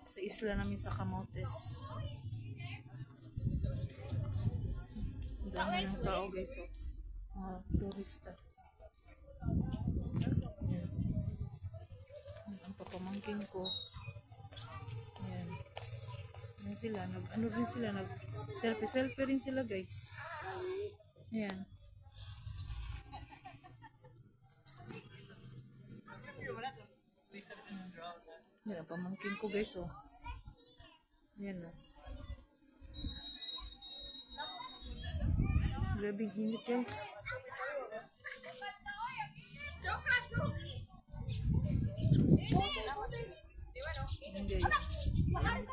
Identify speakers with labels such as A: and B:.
A: Sa isla namin sa Camotes. Dami ng tao guys. Mga turista. Ang papamangkin ko. Ayan. Ayan sila. Ano rin sila. Selfie rin sila guys. Ayan. Yan ang pamangkin ko guys oh. Yan oh. Grabe hinit guys. Yan guys.